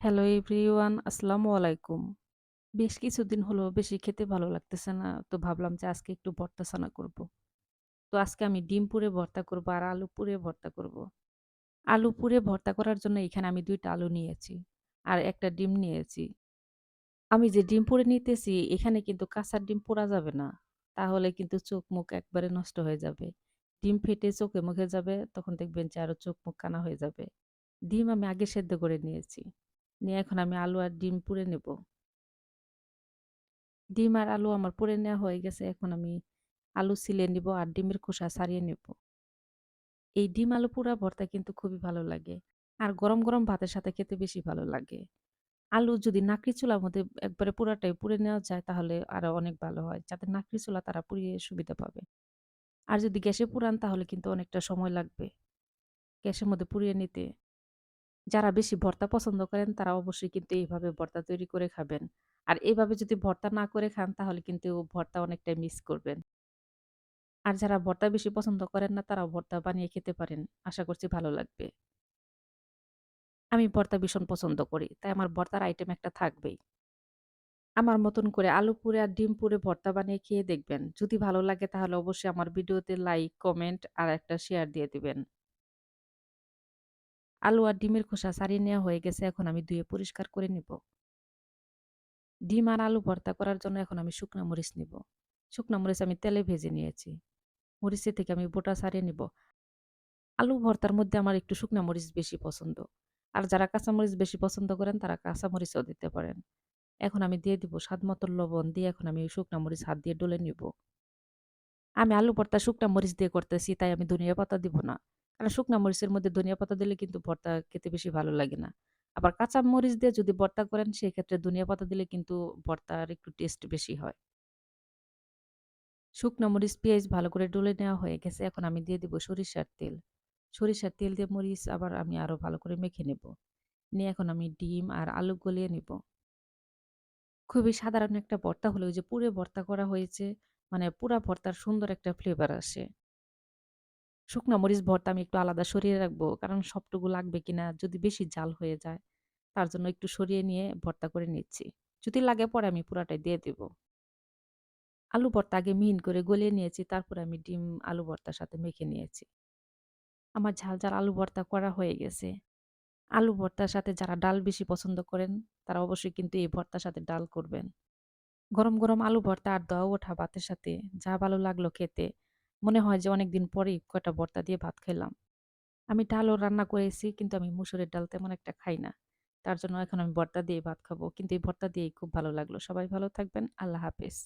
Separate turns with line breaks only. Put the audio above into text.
Hello everyone, আসসালামু আলাইকুম। বেশ কিছুদিন হলো বেশি খেতে ভালো লাগতেছে না। তো ভাবলাম যে আজকে একটু ভর্তা সানা করব। তো আজকে আমি ডিম পুড়ে ভর্তা করব আর আলু পুড়ে ভর্তা করব। আলু পুড়ে ভর্তা করার জন্য এখানে আমি ২ টা আলু নিয়েছি। আর ১ টা ডিম নিয়েছি। আমি যে ডিম পুড়ে নিতেছি এখানে কিন্তু কাঁচা ডিম পোড়া যাবে না। তাহলে কিন্তু চোখ মুখ একবারে নষ্ট হয়ে যাবে। ডিম ফেটে চোখে মুখে যাবে তখন দেখবেন যে আরো চোখ মুখ কানা হয়ে যাবে। ডিম আমি আগে সেদ্ধ করে নিয়েছি। নিয়ে এখন আমি আলু আর ডিম পুড়ে নেব। ডিম আর আলু আমার পুড়ে নেওয়া হয়ে গেছে। এখন আমি আলু ছিলে নিব আর ডিমের খোসা ছাড়িয়ে নেব। এই ডিম আলু পোড়া ভর্তা কিন্তু খুবই ভালো লাগে। আর গরম, গরম ভাতের সাথে খেতে বেশি ভালো লাগে। আলু যদি নাকড়ি চুলার মধ্যে একবারে পুরাটাই পুড়ে নেওয়া যায় তাহলে আরো অনেক ভালো হয়। যাদের নাকড়ি চুলা তারা পুড়িয়ে সুবিধা পাবে। আর যদি গ্যাসে পুড়ান তাহলে কিন্তু অনেকটা সময় লাগবে গ্যাসের মধ্যে পুড়িয়ে নিতে। যারা বেশি ভর্তা পছন্দ করেন তারা অবশ্যই কিন্তু এইভাবে ভর্তা তৈরি করে খাবেন। আর এভাবে যদি ভর্তা না করে খান তাহলে কিন্তু ভর্তা অনেকটাই মিস করবেন। আর যারা ভর্তা বেশি পছন্দ করেন না তারাও ভর্তা বানিয়ে খেতে পারেন। আশা করছি ভালো লাগবে। আমি ভর্তা ভীষণ পছন্দ করি। তাই আমার ভর্তার আইটেম একটা থাকবেই। আমার মতন করে আলু পুড়ে আর ডিম পুড়ে ভর্তা বানিয়ে খেয়ে দেখবেন। যদি ভালো লাগে তাহলে অবশ্যই আমার ভিডিওতে লাইক, কমেন্ট আর একটা শেয়ার দিয়ে দিবেন। আলু আর ডিমের খোসা ছাড়িয়ে নেওয়া হয়ে গেছে। এখন আমি ধুয়ে পরিষ্কার করে নিব। ডিম আর আলু ভর্তা করার জন্য এখন আমি শুকনা মরিচ নিব। শুকনা মরিচ আমি তেলে ভেজে নিয়েছি। মরিচের থেকে আমি বোটা ছাড়িয়ে নিব। আলু ভর্তার মধ্যে আমার একটু শুকনা মরিচ বেশি পছন্দ। আর যারা কাঁচামরিচ বেশি পছন্দ করেন তারা কাঁচামরিচও দিতে পারেন। এখন আমি দিয়ে দিব স্বাদ মতো লবণ দিয়ে এখন আমি শুকনা মরিচ হাত দিয়ে ডলে নিব। আমি আলু ভর্তা শুকনা মরিচ দিয়ে করতেছি তাই আমি ধনিয়া পাতা দিব না। কারণ শুকনা মরিচের মধ্যে ধনিয়া পাতা দিলে কিন্তু ভর্তা খেতে বেশি ভালো লাগে না। আবার কাঁচা মরিচ দিয়ে যদি ভর্তা করেন সেক্ষেত্রে ধনিয়া পাতা দিলে কিন্তু ভর্তার একটু টেস্ট বেশি হয়। শুকনা মরিচ, পেঁয়াজ ভালো করে ডলে নেওয়া হয়ে গেছে। এখন আমি দিয়ে দিব সরিষার তেল। সরিষার তেল দিয়ে মরিচ আবার আমি আরো ভালো করে মেখে নেব। নিয়ে এখন আমি ডিম আর আলু গলিয়ে নিব। খুবই সাধারণ একটা ভর্তা হলেও ওই যে পুড়ে ভর্তা করা হয়েছে, মানে পুরা ভর্তার সুন্দর একটা ফ্লেভার আসে। শুকনা মরিচ ভর্তা আমি একটু আলাদা সরিয়ে রাখবো। কারণ সবটুকু লাগবে কিনা যদি বেশি জাল হয়ে যায়, তার জন্য একটু সরিয়ে নিয়ে ভর্তা করে নিচ্ছি। যদি লাগে পরে আমি পুরাটাই দিয়ে দিব। আলু ভর্তা আগে মিহিন করে গলিয়ে নিয়েছি, তারপরে আমি ডিম আলু ভর্তার সাথে মেখে নিয়েছি। আমার ঝাল, ঝাল আলু ভর্তা করা হয়ে গেছে। আলু ভর্তার সাথে যারা ডাল বেশি পছন্দ করেন, তারা অবশ্যই কিন্তু এই ভর্তার সাথে ডাল করবেন। গরম, গরম আলু ভর্তা আর দোয়া ওঠা ভাতের সাথে যা ভালো লাগলো খেতে। মনে হয় যে অনেকদিন পরেই কয়টা ভর্তা দিয়ে ভাত খেলাম। আমি ডালও রান্না করেছি কিন্তু আমি মসুরের ডাল তেমন একটা খাই না। তার জন্য এখন আমি ভর্তা দিয়ে ভাত খাবো। কিন্তু এই ভর্তা দিয়েই খুব ভালো লাগলো। সবাই ভালো থাকবেন। আল্লাহ হাফেজ।